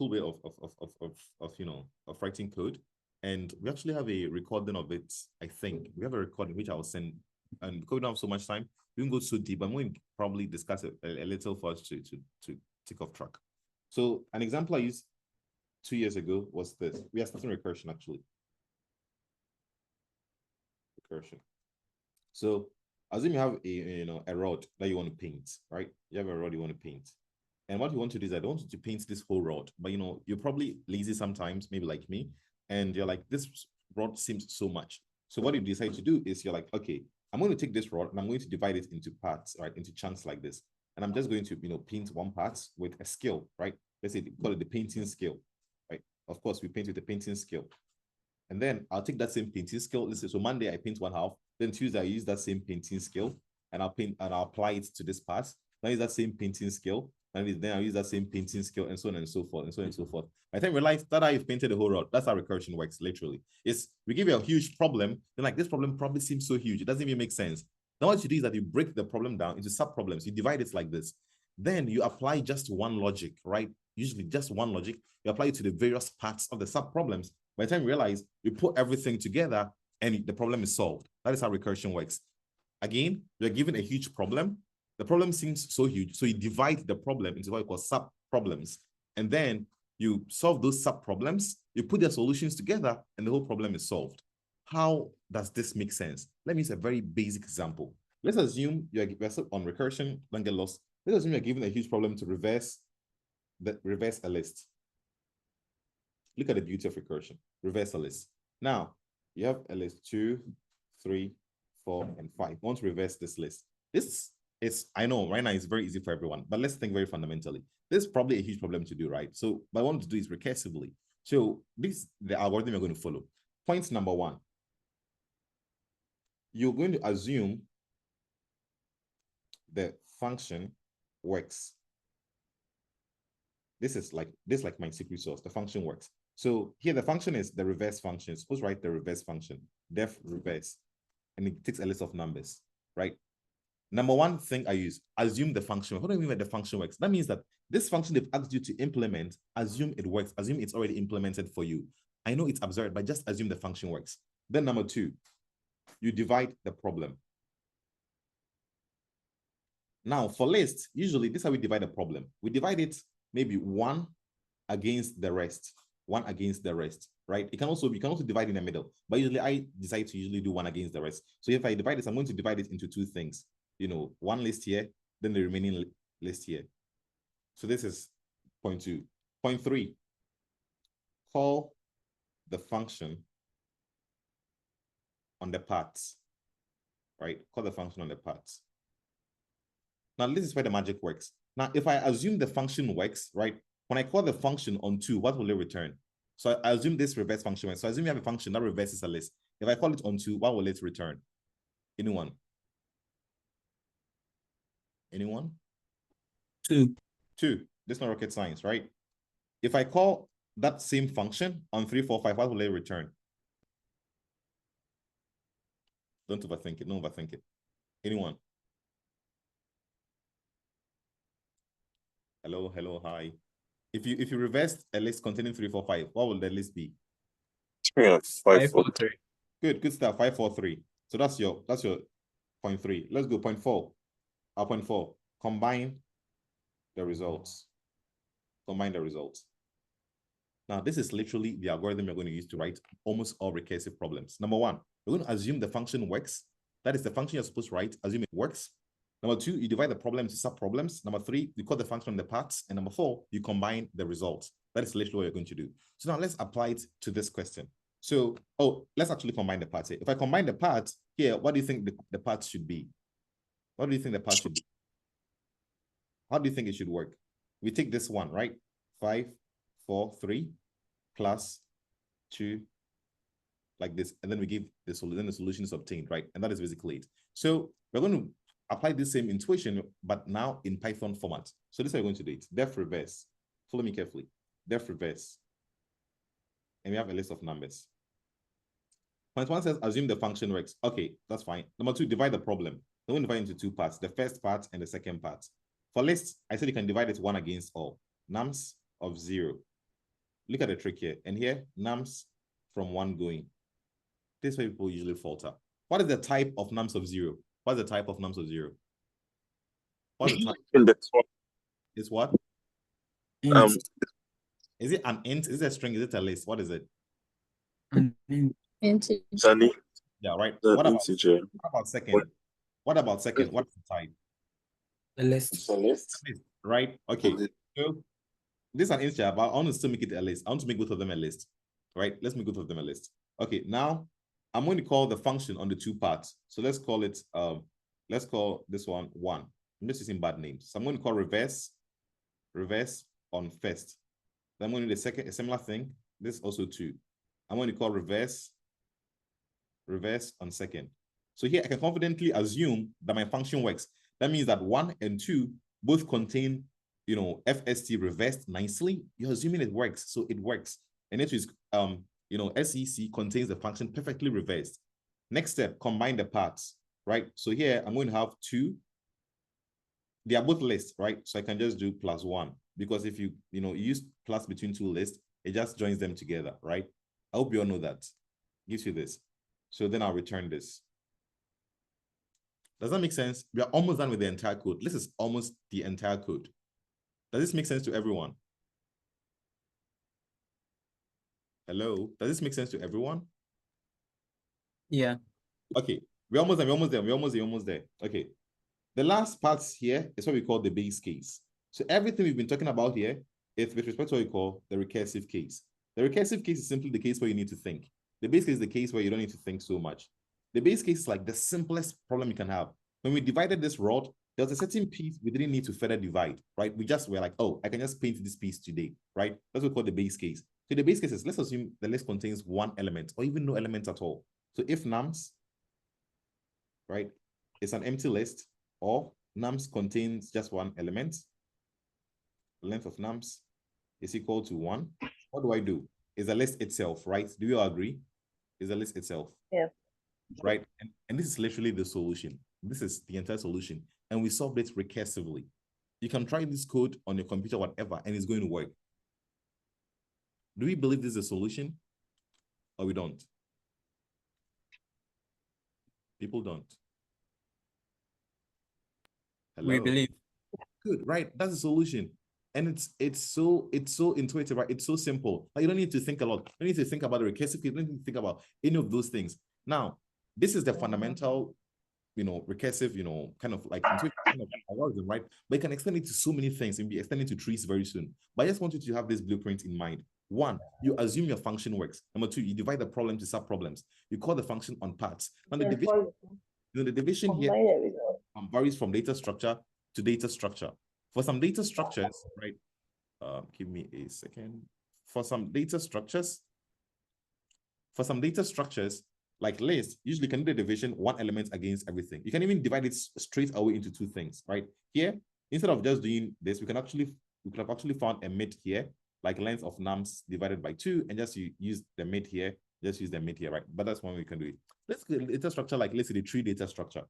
cool way of of writing code. And we actually have a recording of it. I think we have a recording which I will send. And because we don't have so much time, we won't go so deep. I'm going to probably discuss it a little for us to take off track. So an example I used 2 years ago was this. We are starting recursion actually. Recursion. So assume you have a rod that you want to paint, right? You have a rod you want to paint. And what you want to do is I don't want you to paint this whole rod, but you're probably lazy sometimes, maybe like me, and you're like, this rod seems so much. So what you decide to do is you're like, okay, I'm going to take this rod and I'm going to divide it into parts, right? Into chunks like this. And I'm just going to, paint one part with a scale, right? Let's say call it the painting scale, right? Of course, we paint with the painting scale. And then I'll take that same painting scale. Let's say, so Monday I paint one half, then Tuesday I use that same painting scale and I'll apply it to this part. Then I use that same painting scale. And then I'll use that same painting scale and so on and so forth, and so on and so forth. By the time you realize that you've painted the whole rod, that's how recursion works, literally. We give you a huge problem, then like this problem probably seems so huge, it doesn't even make sense. Now what you do is that you break the problem down into sub-problems. You divide it like this. Then you apply just one logic, right? Usually just one logic. You apply it to the various parts of the sub-problems. By the time you realize, you put everything together and the problem is solved. That is how recursion works. Again, you're given a huge problem. The problem seems so huge, so you divide the problem into what you call sub-problems. And then you solve those sub-problems, you put their solutions together, and the whole problem is solved. How does this make sense? Let me use a very basic example. Let's assume you're on recursion, don't get lost. Let's assume you're given a huge problem to reverse a list. Look at the beauty of recursion. Reverse a list. Now, you have a list 2, 3, 4, and 5. You want to reverse this list. I know right now it's very easy for everyone, but let's think very fundamentally. This is probably a huge problem to do, right? So what I want to do is recursively. So this is the algorithm you're going to follow. Point number 1. You're going to assume the function works. This is like my secret sauce. The function works. So here the function is the reverse function. Suppose write the reverse function, def reverse, and it takes a list of numbers, right? Number 1 thing I use, assume the function. What do I mean by the function works? That means that this function they've asked you to implement, assume it works, assume it's already implemented for you. I know it's absurd, but just assume the function works. Then number 2, you divide the problem. Now for lists, usually this is how we divide a problem. We divide it maybe 1 against the rest, 1 against the rest, right? You can also divide in the middle, but usually I decide to usually do 1 against the rest. So if I divide this, I'm going to divide it into 2 things. 1 list here, then the remaining list here. So this is point 2. Point 3, call the function on the parts, right? Call the function on the parts. Now, this is where the magic works. Now, if I assume the function works, right? When I call the function on 2, what will it return? So I assume this reverse function works. So I assume you have a function that reverses a list. If I call it on 2, what will it return? Anyone? 2. This is not rocket science, right? If I call that same function on 3, 4, 5, what will it return? Don't overthink it. Don't overthink it. Anyone? Hello, hi. If you reverse a list containing 3, 4, 5, what will the list be? Yeah, 5, 4, 3. Good stuff. 5, 4, 3. So that's your point 3. Let's go point 4. Our point 4. Combine the results. Combine the results. Now, this is literally the algorithm you're going to use to write almost all recursive problems. Number 1, you're going to assume the function works. That is the function you're supposed to write. Assume it works. Number 2, you divide the problem into sub-problems. Number 3, you call the function on the parts. And number 4, you combine the results. That is literally what you're going to do. So now let's apply it to this question. So, let's actually combine the parts here. If I combine the parts here, what do you think the parts should be? What do you think the parts should be? How do you think it should work? We take this one, right? 5, 4, 3 plus 2 like this. And then we give the solution, then the solution is obtained, right? And that is basically it. So we're going to apply this same intuition, but now in Python format. So this is how we're going to do it. Def reverse. Follow me carefully. Def reverse. And we have a list of numbers. Point 1 says, assume the function works. Okay, that's fine. Number 2, divide the problem. We're going to divide into 2 parts, the first part and the second part. For lists, I said you can divide it 1 against all. Nums of 0. look at the trick here. And here, nums from 1 going. This is where people usually falter. What is the type of nums of 0? What is the type of nums of 0? What's the type? It's what? Is it an int? Is it a string? Is it a list? What is it? Integer. Yeah, right. What about second? What about second? What's the type? A list. It's a list. Right? Okay. So this is an integer, but I want to still make it a list. I want to make both of them a list. Right? Let's make both of them a list. Okay, now I'm going to call the function on the two parts. So let's call it let's call this one 1. I'm just using bad names. So I'm going to call reverse on first. Then I'm going to do the second, a similar thing. This is also 2. I'm going to call reverse on second. So here I can confidently assume that my function works. That means that 1 and 2 both contain, FST reversed nicely. You're assuming it works, so it works. And it is, SEC contains the function perfectly reversed. Next step, combine the parts, right? So here I'm going to have 2. They are both lists, right? So I can just do +1 because if you use plus between 2 lists, it just joins them together, right? I hope you all know that. Gives you this. So then I'll return this. Does that make sense? We are almost done with the entire code. This is almost the entire code. Does this make sense to everyone? Hello? Does this make sense to everyone? Yeah. Okay. We're almost there. We're almost there. Okay. The last part here is what we call the base case. So everything we've been talking about here is with respect to what we call the recursive case. The recursive case is simply the case where you need to think. The base case is the case where you don't need to think so much. The base case is like the simplest problem you can have. When we divided this rod, there was a certain piece we didn't need to further divide, right? We just were like, oh, I can just paint this piece today, right? That's what we call the base case. So the base case is, let's assume the list contains 1 element or even no elements at all. So if nums, right, it's an empty list, or nums contains just 1 element, length of nums is equal to 1. What do I do? Is the list itself, right? Do you all agree? Is the list itself? Yeah. Right? And this is literally the solution. This is the entire solution. And we solved it recursively. You can try this code on your computer, whatever, and it's going to work. Do we believe this is a solution? Or we don't? People don't. Hello? We believe. Good, right? That's the solution. And it's so intuitive, right? It's so simple. Like, you don't need to think a lot. You don't need to think about the recursive case. You don't need to think about any of those things. Now, this is the fundamental, recursive, kind of like intuitive kind of algorithm, right? But you can extend it to so many things and be extending to trees very soon. But I just want you to have this blueprint in mind. 1, you assume your function works. Number 2, you divide the problem to sub-problems. You call the function on parts. Now the division, the division here varies from data structure to data structure. For some data structures, right? Give me a second. For some data structures, like list, usually can do the division 1 element against everything. You can even divide it straight away into 2 things, right? Here, instead of just doing this, we could have actually found a mid here, like length of nums divided by 2, and just use the mid here, right? But that's one way we can do it. Let's get a data structure like, let's say, the tree data structure.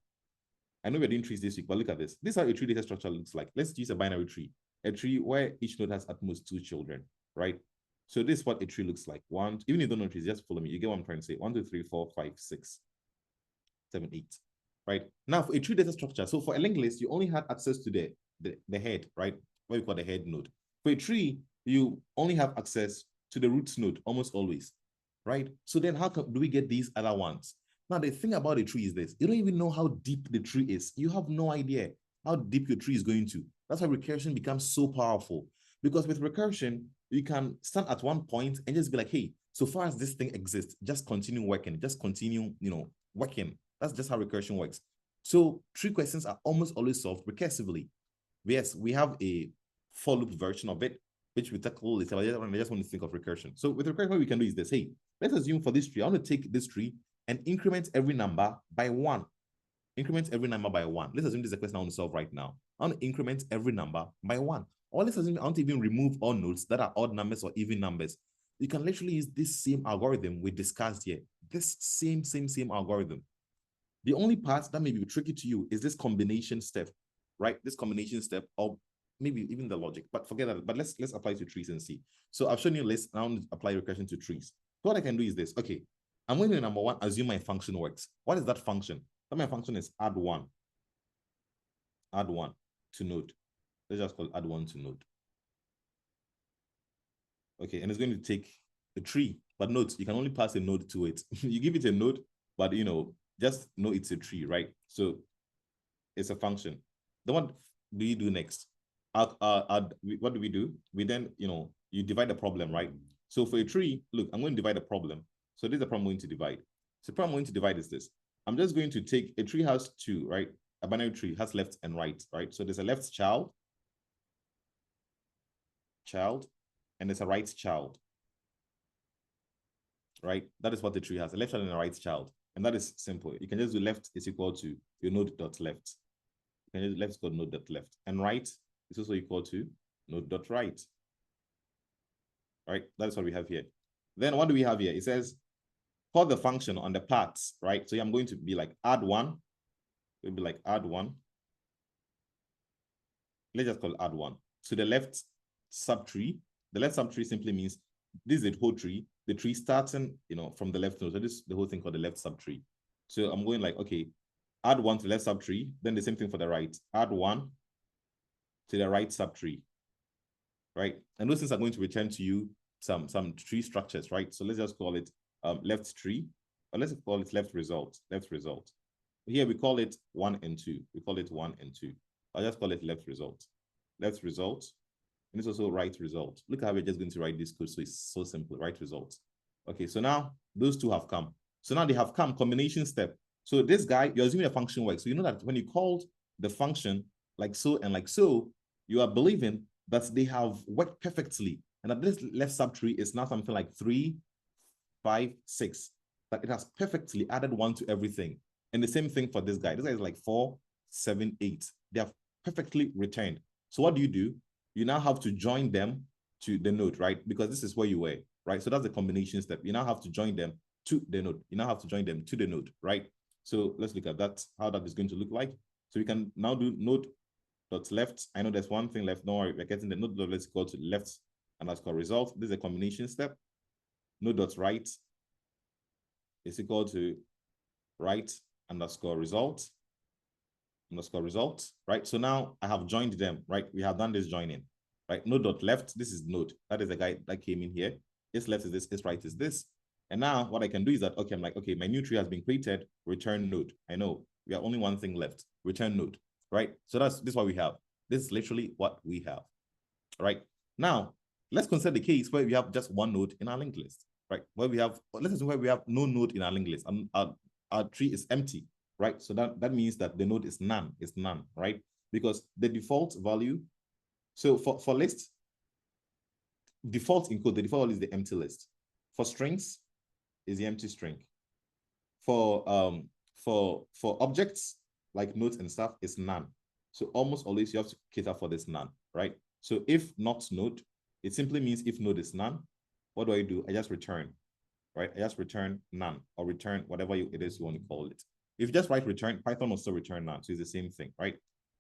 I know we're doing trees this week, but look at this. This is how a tree data structure looks like. Let's use a binary tree. A tree where each node has at most 2 children, right? So this is what a tree looks like. Even if you don't know trees, just follow me. You get what I'm trying to say. 1, 2, 3, 4, 5, 6, 7, 8, right? Now for a tree data structure, so for a linked list, you only had access to the head, right? What we call the head node. For a tree, you only have access to the roots node almost always, right? So then how do we get these other ones? Now, the thing about a tree is this. You don't even know how deep the tree is. You have no idea how deep your tree is going to. That's why recursion becomes so powerful. Because with recursion, you can stand at one point and just be like, hey, so far as this thing exists, just continue working. Just continue, working. That's just how recursion works. So tree questions are almost always solved recursively. Yes, we have a for loop version of it, which we tackle later. I just want to think of recursion. So with recursion, what we can do is this. Hey, let's assume for this tree, I want to take this tree and increment every number by 1. Increment every number by 1. Let's assume this is a question I want to solve right now. I want to increment every number by 1. Or let's assume I want to even remove all nodes that are odd numbers or even numbers. You can literally use this same algorithm we discussed here. This same algorithm. The only part that may be tricky to you is this combination step, right? This combination step of maybe even the logic, but forget that. But let's apply to trees and see. So I've shown you list. Now apply recursion to trees. So what I can do is this. Okay, I'm going to number one, assume my function works. What is that function? That my function is add one to node. Let's just call it add one to node. Okay, and it's going to take a tree, but note, you can only pass a node to it. You give it a node, but just know it's a tree, right? So it's a function. Then what do you do next? What do we do? We then, you divide the problem, right? So for a tree, look, I'm going to divide the problem. So this is the problem I'm going to divide. So the problem I'm going to divide is this. I'm just going to take, a tree has two, right? A binary tree has left and right, right? So there's a left child, and there's a right child, right? That is what the tree has, a left child and a right child. And that is simple. You can just do left is equal to your node dot left. You can just left is equal to node dot left. And right is also equal to node dot right. Right? That is what we have here. Then what do we have here? It says, call the function on the parts, right? So I'm going to be like add one. It'll be like add one. Let's just call it add one. So the left subtree, the left subtree simply means this is the whole tree. The tree starting, from the left node. So this is the whole thing called the left subtree. So I'm going like, okay, add one to the left subtree, then the same thing for the right. Add one to the right subtree, right? And those things are going to return to you some tree structures, right? So let's just call it left tree, or let's call it left result. Here we call it 1 and 2. We call it 1 and 2. I'll just call it left result. Left result. And it's also right result. Look how we're just going to write this code. So it's so simple, right result. Okay, so now those two have come. So now they have come, combination step. So this guy, you're assuming a function works. So you know that when you called the function like so and like so, you are believing that they have worked perfectly. And that this left subtree is now something like 3, 5, 6. That it has perfectly added 1 to everything. And the same thing for this guy. This guy is like 4, 7, 8. They have perfectly returned. So what do? You now have to join them to the node, right? Because this is where you were, right? So that's the combination step. You now have to join them to the node. You now have to join them to the node, right? So let's look at that, how that is going to look like. So we can now do node dot left. I know there's one thing left. Don't worry, we're getting the node dot left equal to left underscore result. This is a combination step. Node dot right is equal to right underscore result, right? So now I have joined them, right? We have done this joining, right? Node dot left, this is node. That is the guy that came in here. This left is this, this right is this. And now what I can do is that, okay, I'm like, okay, my new tree has been created, return node. I know we have only one thing left, return node, right? So this is what we have. This is literally what we have, right? Now, let's consider the case where we have just one node in our linked list, right? Let's assume where we have no node in our linked list and our tree is empty, right? So that means that the node is none, right? Because the default value, so for list, default in code, the default is the empty list. For strings, is the empty string. For objects like nodes and stuff, it's none. So almost always you have to cater for this none, right? So if not node, it simply means if node is none, what do? I just return, right? I just return none or return whatever it is you want to call it. If you just write return, Python will still return none. So it's the same thing, right?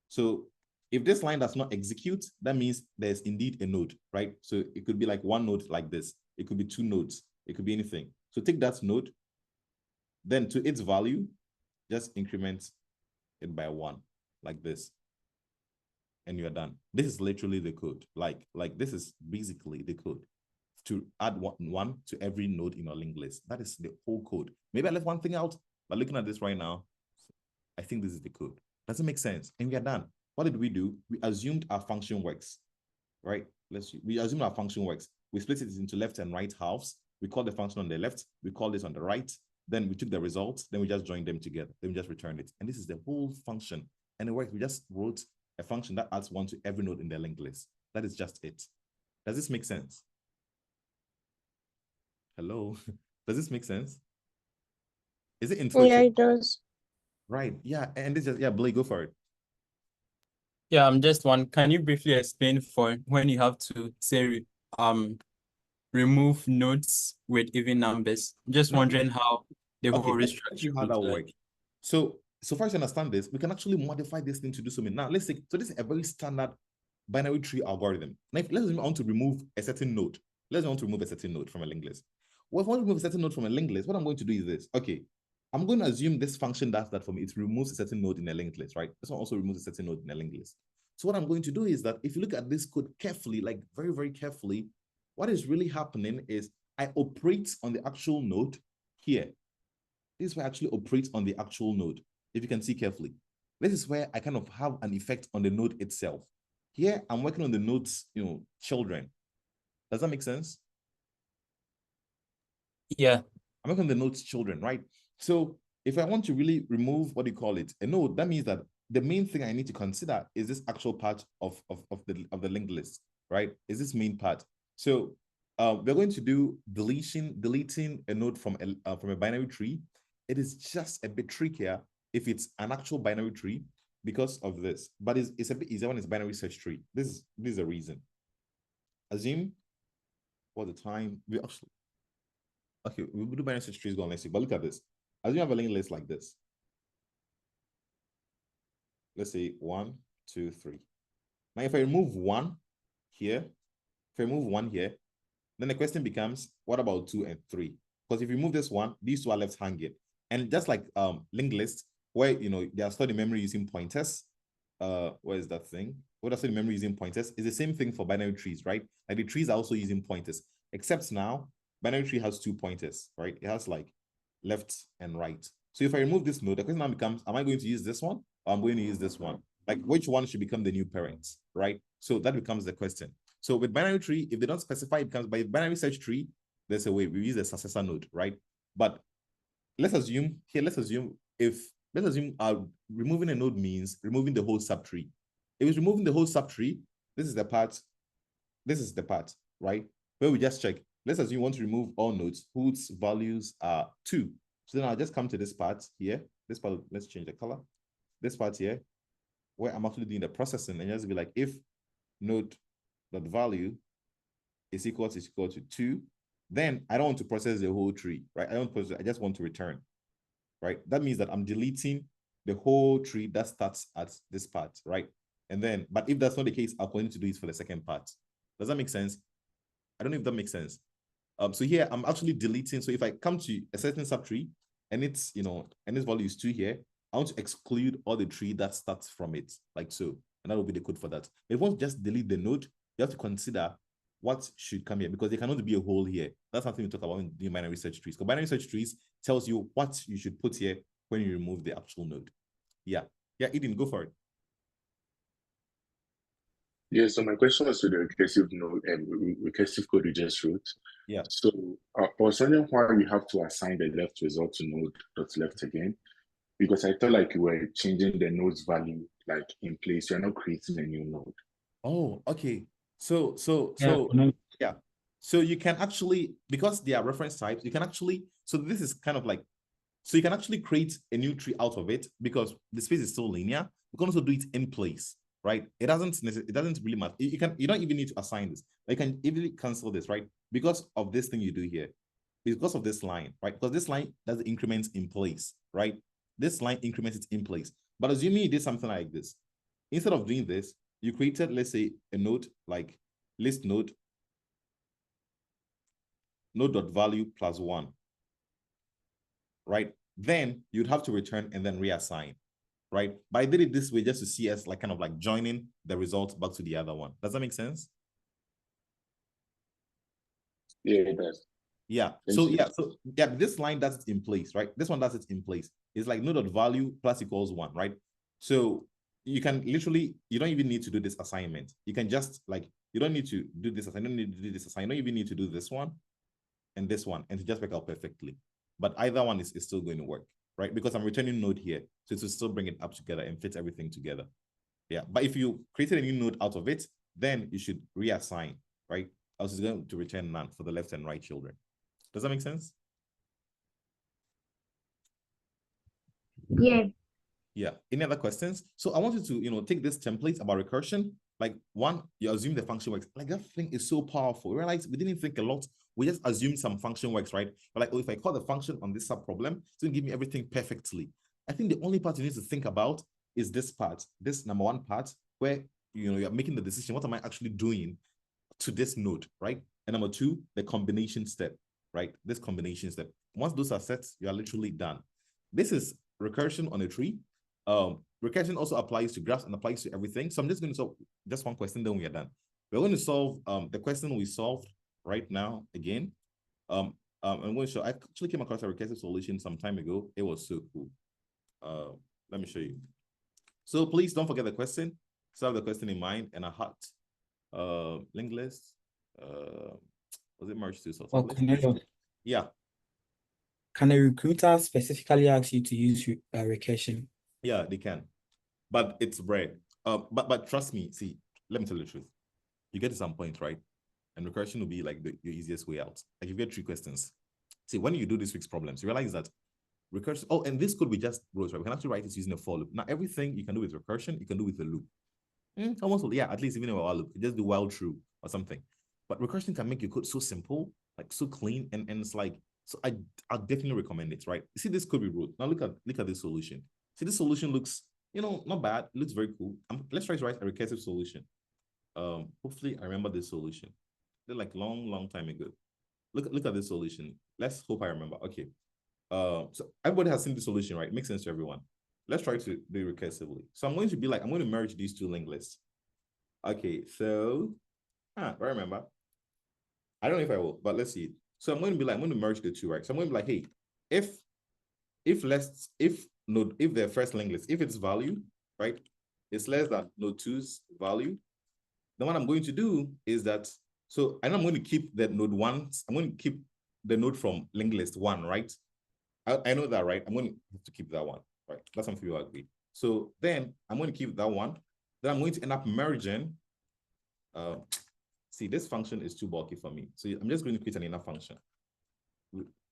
So if this line does not execute, that means there's indeed a node, right? So it could be like one node like this. It could be 2 nodes. It could be anything. So take that node, then to its value, just increment it by 1 like this. And you're done. This is literally the code. Like this is basically the code to add one to every node in your linked list. That is the whole code. Maybe I left one thing out, but looking at this right now, I think this is the code. Does it make sense? And we are done. What did we do? We assumed our function works, right? We assume our function works. We split it into left and right halves. We call the function on the left. We call this on the right. Then we took the results. Then we just joined them together. Then we just returned it. And this is the whole function. And it worked. We just wrote a function that adds 1 to every node in the linked list. That is just it. Does this make sense? Hello? Does this make sense? Is it intuitive? Yeah, it does. Right. Yeah. And this just, yeah, Blake, go for it. Yeah, I'm just one. Can you briefly explain for when you have to say remove nodes with even numbers? Just wondering how the whole Let's see restructure how that looks like. works. So far as you understand this, we can actually modify this thing to do something. Now, let's say, so this is a very standard binary tree algorithm. Now, let's assume I want to remove a certain node. Let's want to remove a certain node from a linked list. Well, if I want to remove a certain node from a linked list, what I'm going to do is this. Okay, I'm going to assume this function does that for me. It removes a certain node in a linked list, right? This one also removes a certain node in a linked list. So what I'm going to do is that if you look at this code carefully, like very, very carefully, what is really happening is I operate on the actual node here. This is where I actually operate on the actual node, if you can see carefully. This is where I kind of have an effect on the node itself. Here, I'm working on the node's, children. Does that make sense? Yeah. I'm working on the node's children, right? So if I want to really remove, what do you call it, a node, that means that the main thing I need to consider is this actual part of the linked list, right? Is this main part. So we're going to do deleting a node from a binary tree. It is just a bit trickier if it's an actual binary tree because of this, but it's a bit easier when it's binary search tree. This is a reason. Assume for the time we actually, okay, we'll do binary search trees going next week, but look at this. Assume you have a linked list like this. Let's say 1, 2, 3. Now, if I remove 1 here, then the question becomes, what about 2 and 3? Because if you remove this one, these two are left hanging. And just like linked lists, where they are stored in memory using pointers. Where is that thing? What are stored in memory using pointers? Is the same thing for binary trees, right? Like the trees are also using pointers, except now binary tree has 2 pointers, right? It has like left and right. So if I remove this node, the question now becomes, am I going to use this one or I'm going to use this one? Like which one should become the new parent, right? So that becomes the question. So with binary tree, if they don't specify, it becomes by binary search tree, there's a way we use a successor node, right? But let's assume removing a node means removing the whole subtree. If it's removing the whole subtree, this is the part, right? Where we just check. Let's assume you want to remove all nodes whose values are 2. So then I'll just come to this part here. This part, let's change the color. This part here, where I'm actually doing the processing, and just be like, if node.value is equal to 2, then I don't want to process the whole tree, right? I just want to return, right? That means that I'm deleting the whole tree that starts at this part, right? And then, but if that's not the case, I'll continue to do it for the second part. Does that make sense? I don't know if that makes sense. So here I'm actually deleting. So if I come to a certain subtree and it's, and this value is 2 here, I want to exclude all the tree that starts from it, like so. And that will be the code for that. But if you want to just delete the node, you have to consider what should come here, because there cannot be a hole here. That's something we talk about in doing binary search trees. Because binary search trees tells you what you should put here when you remove the actual node. Yeah, Eden, go for it. Yeah, so my question was to the recursive node and recursive code you just wrote. Yeah. So I was wondering why you have to assign the left result to node.left again, because I thought like you were changing the node's value like in place. You're not creating a new node. Oh, okay. So Yeah. So you can actually, because they are reference types, you can actually, so this is kind of like, so you can actually create a new tree out of it because the space is still linear. You can also do it in place, right? It doesn't really matter. You don't even need to assign this. You can easily cancel this, right? Because of this thing you do here, because of this line, right? Because this line does increments in place, right? This line increments it in place. But assuming you did something like this, instead of doing this, you created, let's say, a node like list node.value plus 1, right? Then you'd have to return and then reassign, right? But I did it this way just to see us like kind of like joining the result back to the other one. Does that make sense? Yeah, it does. Yeah. So this line does it in place, right? This one does it in place. It's like node.value plus equals 1, right? So you can literally, you don't even need to do this assignment. You can just like, you don't need to do this assignment. You don't need to do this assignment. You don't even need to do this one and this one and to just work out perfectly. But either one is still going to work, right? Because I'm returning node here. So it will still bring it up together and fit everything together. Yeah. But if you created a new node out of it, then you should reassign, right? Else it's going to return none for the left and right children. Does that make sense? Yeah. Yeah. Any other questions? So I wanted to, take this template about recursion. Like one, you assume the function works. Like that thing is so powerful. We realized we didn't think a lot. We just assumed some function works, right? But like, oh, if I call the function on this sub problem, it's going to give me everything perfectly. I think the only part you need to think about is this part, this number 1 part, where you're making the decision. What am I actually doing to this node, right? And number two, the combination step, right? This combination step. Once those are set, you are literally done. This is recursion on a tree. Recursion also applies to graphs and applies to everything. So I'm just going to solve just one question, then we are done. We're going to solve the question we solved right now again. I'm going to show, I actually came across a recursive solution some time ago. It was so cool. Let me show you. So please don't forget the question. So have the question in mind and a hot linked list. Was it merged to sort of Yeah. Can a recruiter specifically ask you to use recursion? Yeah, they can, but it's rare. But trust me. See, let me tell you the truth. You get to some point, right? And recursion will be like your easiest way out. Like you get 3 questions. See, when you do this week's problems, you realize that recursion. Oh, and this code we just wrote, right? We can actually write this using a for loop. Now, everything you can do with recursion, you can do with a loop. Almost, yeah, at least even a while loop. You just do while true or something. But recursion can make your code so simple, like so clean, and it's like, so I'll definitely recommend it, right? See this code we wrote. Now look at this solution. See, this solution looks, not bad. It looks very cool. Let's try to write a recursive solution. Hopefully I remember this solution. They're like long time ago. Look at this solution. Let's hope I remember. Okay. So everybody has seen the solution, right? It makes sense to everyone. Let's try to do it recursively. So I'm going to merge these 2 linked lists. Okay, so I remember. I don't know if I will, but let's see. So I'm going to merge the 2, right? So I'm going to be like, hey, if the first linked list, if its value, right, is less than node 2's value, then what I'm going to do is that, so I know I'm going to keep the node 1, I'm going to keep the node from linked list 1, right? I know that, right? I'm going to have to keep that one, right? That's something you agree. So then I'm going to keep that one. Then I'm going to end up merging. See, this function is too bulky for me. So I'm just going to create an inner function.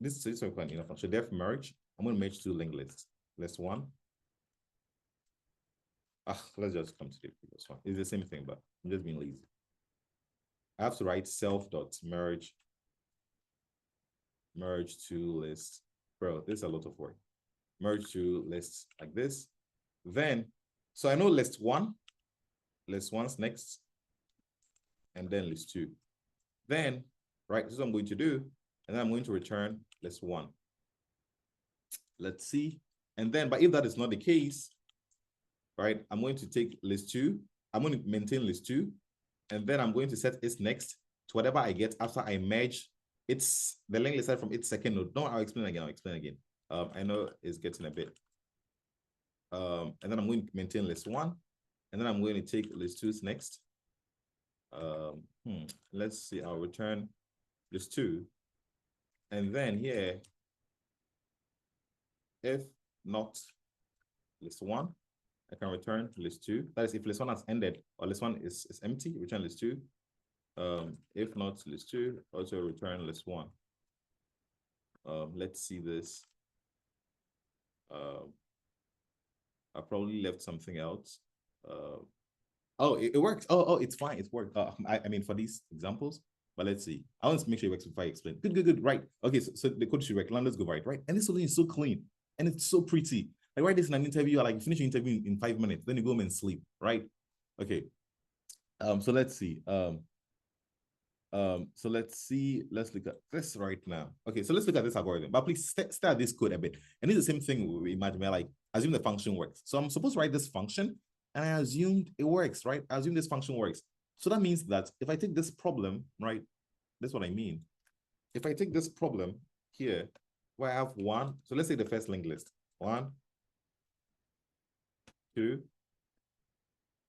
This is an inner function. Def merge. I'm going to merge 2 linked lists. List 1. Let's just come to the previous one. It's the same thing, but I'm just being lazy. I have to write self.merge 2 lists. Bro, this is a lot of work. Merge 2 lists like this. Then, so I know list 1's next, and then list 2. Then, right, this is what I'm going to do, and then I'm going to return list 1. Let's see. And then, but if that is not the case, right, I'm going to take list 2. I'm going to maintain list 2, and then I'm going to set its next to whatever I get after I merge the linked list from its second node. No, I'll explain again. I know it's getting a bit. And then I'm going to maintain list 1, and then I'm going to take list 2's next. Let's see, I'll return list 2. And then here, if not list 1, I can return list 2. That is if list 1 has ended or list 1 is empty, return list 2. If not list 2, also return list 1. Let's see this. I probably left something else. Oh, it works. Oh, it's fine. It's worked. I mean, for these examples, but let's see. I want to make sure it works before I explain. Good. Right. Okay, so the code should work. Let's go right. And this solution is so clean and it's so pretty. Like write this in an interview, like you finish your interview in 5 minutes, then you go home and sleep, right? Okay. So let's see. So let's look at this right now. Okay, so let's look at this algorithm, but please start this code a bit. And it's the same thing we imagine, where like assume the function works. So I'm supposed to write this function, and I assumed it works, right? I assume this function works. So that means that if I take this problem, right, that's what I mean. If I take this problem here, where I have 1, so let's say the first linked list, 1, 2,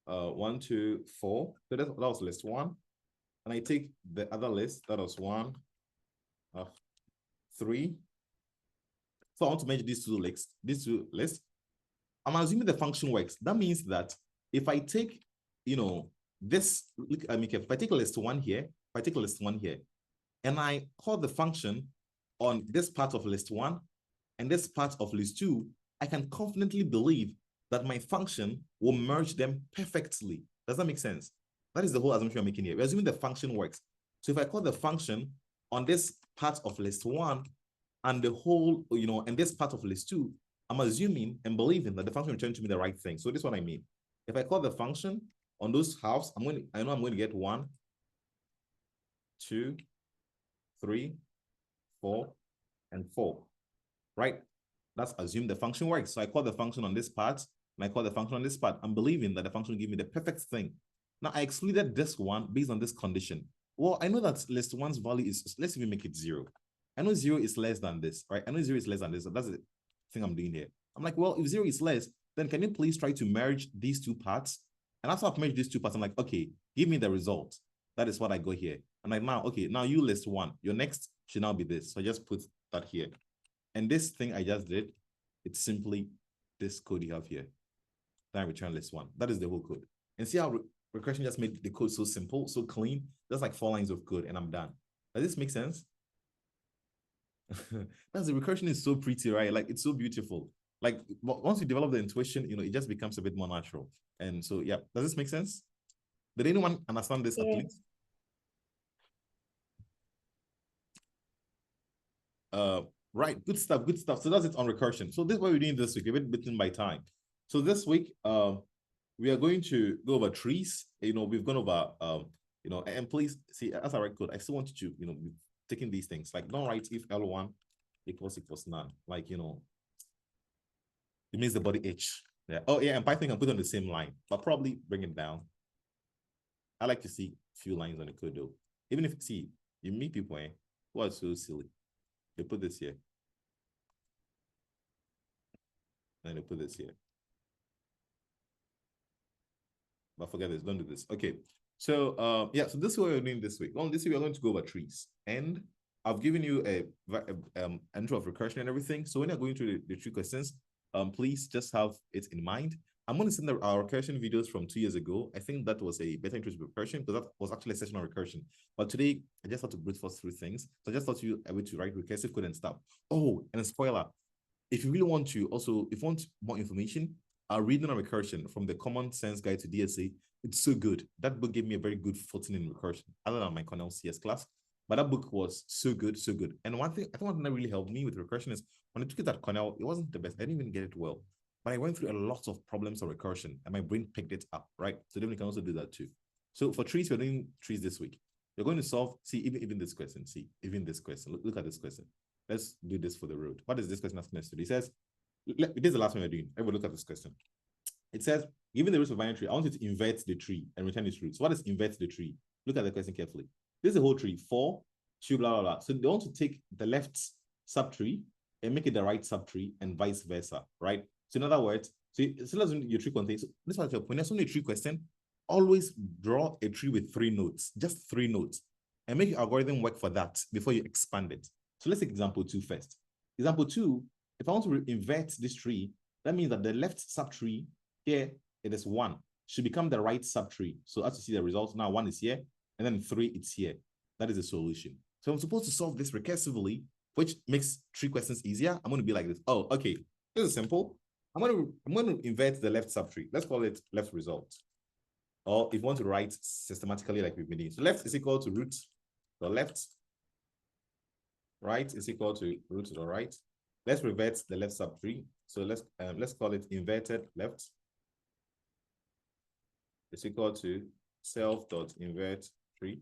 1, 2, 4. So that was list 1. And I take the other list, that was 1, 3. So I want to merge these two lists. I'm assuming the function works. That means that if I take, this, look, if I take list 1 here, and I call the function on this part of list 1 and this part of list 2, I can confidently believe that my function will merge them perfectly. Does that make sense? That is the whole assumption we're making here. We're assuming the function works. So if I call the function on this part of list 1 and the whole, and this part of list 2, I'm assuming and believing that the function will return to me the right thing. So this is what I mean. If I call the function on those halves, I know I'm going to get 1, 2, 3, 4, and 4, right? That's assume the function works. So I call the function on this part, and I call the function on this part. I'm believing that the function will give me the perfect thing. Now I excluded this one based on this condition. Well, I know that list 1's value is, let's even make it 0. I know 0 is less than this, right? I know 0 is less than this. So that's the thing I'm doing here. I'm like, well, if 0 is less, then can you please try to merge these two parts? And after I've merged these two parts, I'm like, okay, give me the result. That is what I got here. I'm like, now, okay, now you list 1. Your next should now be this. So I just put that here. And this thing I just did, it's simply this code you have here. Then I return list 1. That is the whole code. And see how Recursion just made the code so simple, so clean. Just like 4 lines of code, and I'm done. Does this make sense? That's the Recursion is so pretty, right? Like, it's so beautiful. Like, once you develop the intuition, it just becomes a bit more natural. And so, yeah, does this make sense? Did anyone understand this at least? Right, good stuff, good stuff. So that's it on Recursion. So this is what we're doing this week, a bit bitten by time. So this week, we are going to go over trees. We've gone over, and please see, as I write code, I still want you to, be taking these things. Like, don't write if L1 equals none. Like, it means the body H. Yeah. Oh, yeah, and Python can put on the same line, but probably bring it down. I like to see a few lines on the code, though. Even if, see, you meet people who are so silly. They put this here. And they put this here. But forget this, don't do this. Okay. So yeah, so this is what we're doing this week. Well, this week we're going to go over trees. And I've given you a intro of recursion and everything. So when you're going through the tree questions, please just have it in mind. I'm going to send our recursion videos from 2 years ago. I think that was a better intro to recursion because that was actually a session on recursion. But today, I just had to brute force through things. So I just thought you were able to write recursive code and stuff. Oh, and a spoiler. If you really want to also, if you want more information, reading on recursion from the Common Sense Guide to DSA, it's so good. That book gave me a very good footing in recursion, other than my Cornell CS class. But that book was so good, so good. And one thing, I think one thing that really helped me with recursion is when I took it at Cornell, it wasn't the best. I didn't even get it well. But I went through a lot of problems on recursion and my brain picked it up, right? So then we can also do that too. So for trees, we're doing trees this week. You're going to solve, see, even this question, even this question. Look at this question. Let's do this for the road. What is this question asking us to do? It says, this is the last one we're doing. Everybody look at this question. It says, given the roots of binary tree, I want you to invert the tree and return its roots. What is invert the tree? Look at the question carefully. This is a whole tree, 4, 2, blah, blah, blah. So they want to take the left subtree and make it the right subtree and vice versa, right? So in other words, so as your tree contains, so this is what when there's only a tree question, always draw a tree with 3 nodes, just 3 nodes, and make your algorithm work for that before you expand it. So let's take example 2 first. Example 2, if I want to invert this tree, that means that the left subtree here, it is 1, should become the right subtree. So as you see the results, now 1 is here, and then 3, it's here. That is the solution. So I'm supposed to solve this recursively, which makes tree questions easier. I'm going to be like this. Oh, okay. This is simple. I'm going to invert the left subtree. Let's call it left result. Or if you want to write systematically like we've been doing. So left is equal to root the left. Right is equal to root to the right. Let's revert the left subtree. So let's call it inverted left. It's equal to self.invert tree.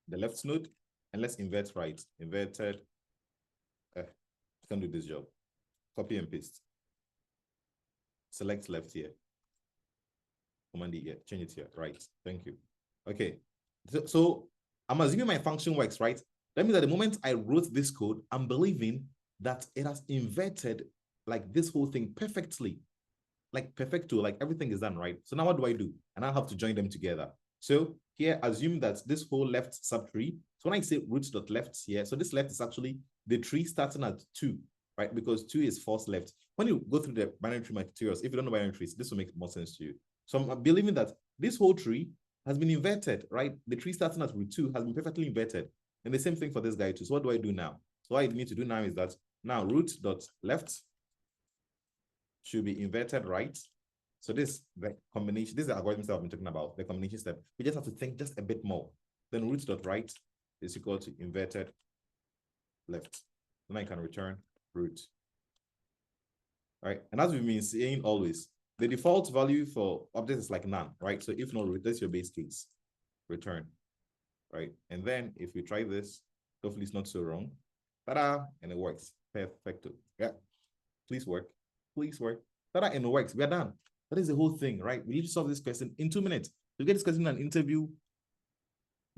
The left node, and let's invert right. Inverted. Can't do this job. Copy and paste. Select left here. Command E here. Change it here. Right. Thank you. Okay. So I'm assuming my function works, right? That means that the moment I wrote this code, I'm believing that it has inverted like this whole thing perfectly. Like perfecto, like everything is done, right? So now what do I do? And I have to join them together. So here, assume that this whole left subtree, so when I say root.left here, so this left is actually the tree starting at 2, right? Because 2 is false left. When you go through the binary tree materials, if you don't know binary trees, this will make more sense to you. So I'm believing that this whole tree has been inverted, right? The tree starting at root 2 has been perfectly inverted. And the same thing for this guy too. So what do I do now? So what I need to do now is that now root.left should be inverted right. So this the combination, this is the algorithm that I've been talking about, the combination step. We just have to think just a bit more. Then root.right is equal to inverted left. Then I can return root. All right. And as we've been saying always, the default value for objects is like none, right? So if not, that's your base case. Return, right? And then if we try this, hopefully it's not so wrong. Ta-da, and it works. Perfecto. Yeah. Please work. Please work. Ta-da, and it works. We are done. That is the whole thing, right? We need to solve this question in 2 minutes. You get this question in an interview.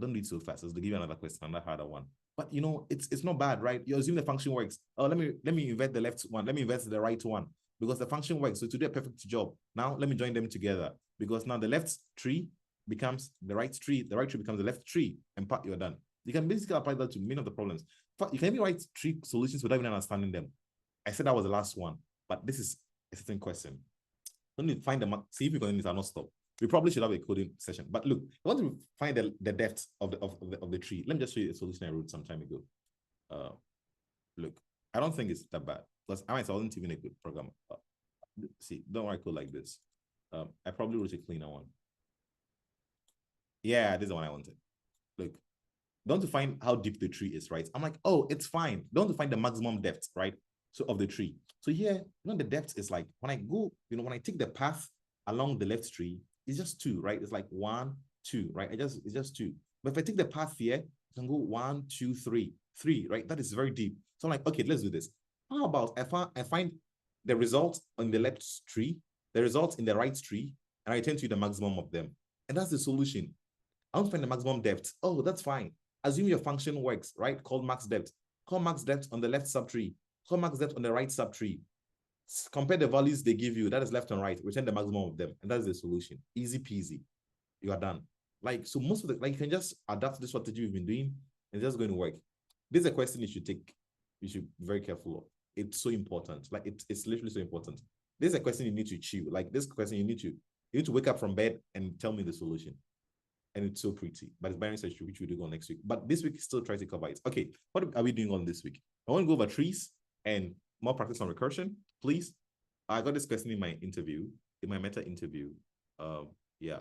Don't do it so fast. As to give you another question, another harder one. But you know, it's not bad, right? You assume the function works. Oh, let me invert the left one. Let me invert the right one because the function works. So to do a perfect job, now let me join them together because now the left tree becomes the right tree. The right tree becomes the left tree, and you're done. You can basically apply that to many of the problems. But you can even write tree solutions without even understanding them. I said that was the last one, but this is a certain question. Let me find the see if you can not stop. We probably should have a coding session. But look, I want to find the depth of the tree. Let me just show you a solution I wrote some time ago. Look, I don't think it's that bad because I wasn't even a good programmer. See, don't write code like this. I probably wrote a cleaner one. Yeah, this is the one I wanted. Look, don't to find how deep the tree is, right? I'm like, oh, it's fine. Don't to find the maximum depth, right? So of the tree. So here, you know, the depth is like when I go, you know, when I take the path along the left tree, it's just 2, right? It's like 1, 2, right? It's just 2. But if I take the path here, I can go 1, 2, 3, 3, right? That is very deep. So I'm like, okay, let's do this. How about I find the result on the left tree, the result in the right tree, and I return to you the maximum of them. And that's the solution. I want to find the maximum depth. Oh, that's fine. Assume your function works, right? Called max depth. Call max depth on the left subtree. Call max depth on the right subtree. Compare the values they give you, that is left and right, return the maximum of them, and that's the solution. Easy peasy. You are done. Like, so most of the, like, you can just adapt this strategy we've been doing, and it's just going to work. This is a question you should be very careful of. It's so important. Like, it's literally so important. This is a question you need to chew. Like, this question you need to wake up from bed and tell me the solution. And it's so pretty. But it's binary search tree, which we do on next week. But this week still try to cover it. Okay, what are we doing on this week? I want to go over trees and more practice on recursion. Please. I got this question in my interview, in my meta interview. Yeah,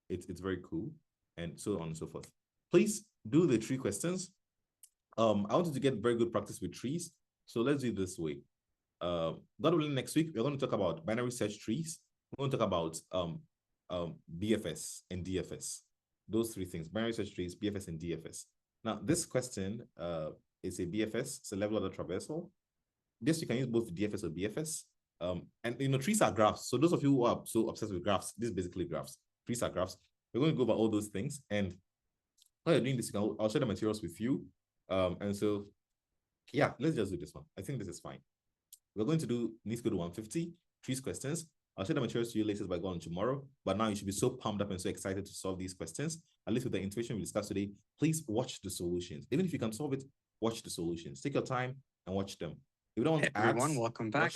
it's very cool, and so on and so forth. Please do the tree questions. I wanted to get very good practice with trees, so let's do it this way. God willing, next week we're going to talk about binary search trees. We're going to talk about BFS and DFS. Those 3 things: binary search trees, BFS, and DFS. Now, this question is a BFS. It's a level order traversal. Yes, you can use both DFS or BFS. And you know, trees are graphs. So those of you who are so obsessed with graphs, this is basically graphs. Trees are graphs. We're going to go over all those things. And while you're doing this, I'll share the materials with you. And so, yeah, let's just do this one. I think this is fine. We're going to need to go to 150 trees questions. I'll share the materials to you later by going tomorrow. But now you should be so pumped up and so excited to solve these questions. At least with the intuition we discussed today, please watch the solutions. Even if you can solve it, watch the solutions. Take your time and watch them. If you don't want everyone, welcome back.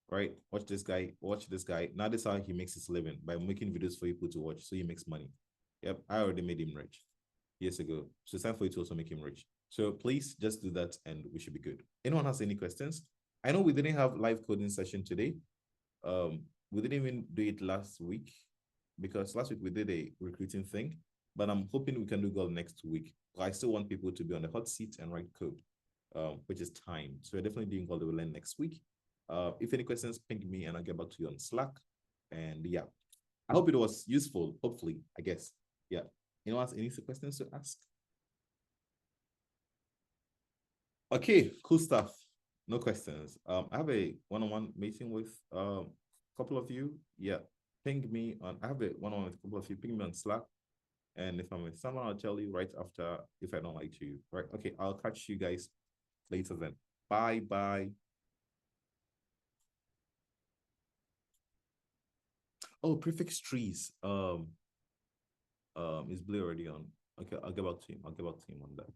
Right, watch this guy. Now this is how he makes his living, by making videos for people to watch, so he makes money. Yep, I already made him rich years ago, so it's time for you to also make him rich. So please just do that and we should be good. Anyone has any questions? I know we didn't have live coding session today. We didn't even do it last week because last week we did a recruiting thing, but I'm hoping we can do it next week. I still want people to be on the hot seat and write code, which is time. So we're definitely doing all the learn next week. If any questions, ping me and I'll get back to you on Slack. And yeah, I hope it was useful. Hopefully, I guess. Yeah. Anyone has any questions to ask? Okay, cool stuff. No questions. I have a one-on-one meeting with a couple of you. Yeah, ping me on. I have a one-on-one with a couple of you. Ping me on Slack. And if I'm with someone, I'll tell you right after if I don't like you. Right? Okay, I'll catch you guys later then. Bye. Oh, prefix trees. Is Blue already on? Okay, I'll get back to him. On that.